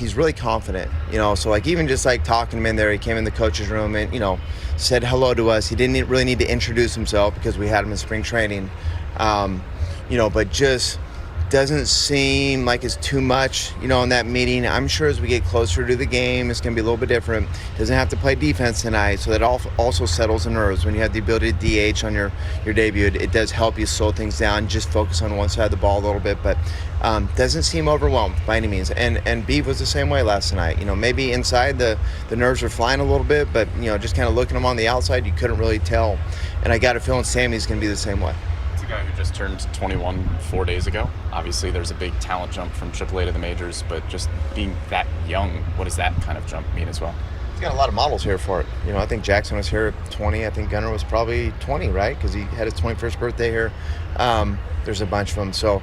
he's really confident, so like even just like talking to him in there, he came in the coach's room and, said hello to us. He didn't really need to introduce himself because we had him in spring training, but just doesn't seem like it's too much, in that meeting. I'm sure as we get closer to the game, it's going to be a little bit different. Doesn't have to play defense tonight, so that also settles the nerves. When you have the ability to DH on your debut, it does help you slow things down, just focus on one side of the ball a little bit, but doesn't seem overwhelmed by any means. And Beeve was the same way last night. Maybe inside the nerves were flying a little bit, but, just kind of looking at him on the outside, you couldn't really tell. And I got a feeling Sammy's going to be the same way. Guy who just turned 21 4 days ago. Obviously, there's a big talent jump from AAA to the majors, but just being that young, what does that kind of jump mean as well? He's got a lot of models here for it. I think Jackson was here at 20. I think Gunnar was probably 20, right? Because he had his 21st birthday here. There's a bunch of them. So,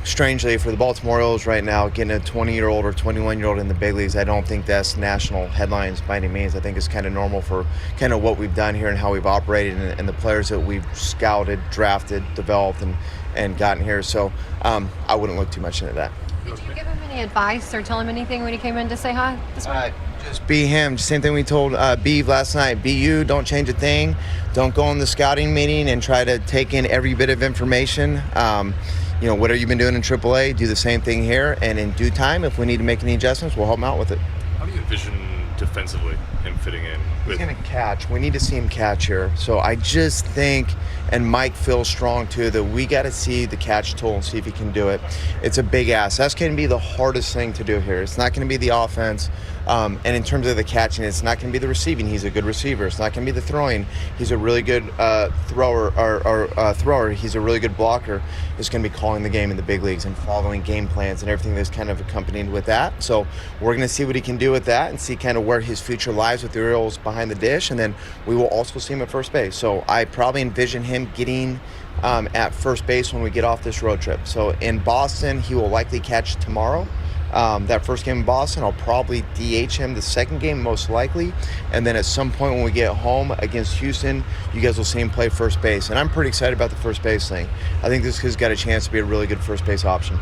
strangely, for the Baltimore Orioles right now, getting a 20-year-old or 21-year-old in the big leagues, I don't think that's national headlines by any means. I think it's kind of normal for kind of what we've done here and how we've operated and the players that we've scouted, drafted, developed, and gotten here. So I wouldn't look too much into that. Did you give him any advice or tell him anything when he came in to say hi this morning? Just be him. Same thing we told Beeve last night. Be you. Don't change a thing. Don't go in the scouting meeting and try to take in every bit of information. Whatever you've been doing in AAA, do the same thing here. And in due time, if we need to make any adjustments, we'll help him out with it. How do you envision defensively him fitting in? He's going to catch. We need to see him catch here. So I just think, and Mike feels strong too, that we got to see the catch tool and see if he can do it. It's a big ask. That's going to be the hardest thing to do here. It's not going to be the offense. And in terms of the catching, it's not going to be the receiving. He's a good receiver. It's not going to be the throwing. He's a really good thrower. He's a really good blocker. It's going to be calling the game in the big leagues and following game plans and everything that's kind of accompanied with that. So we're going to see what he can do with that and see kind of where his future lies with the Orioles behind the dish. And then we will also see him at first base. So I probably envision him getting at first base when we get off this road trip. So in Boston, he will likely catch tomorrow. That first game in Boston, I'll probably DH him the second game most likely. And then at some point when we get home against Houston, you guys will see him play first base. And I'm pretty excited about the first base thing. I think this kid's got a chance to be a really good first base option.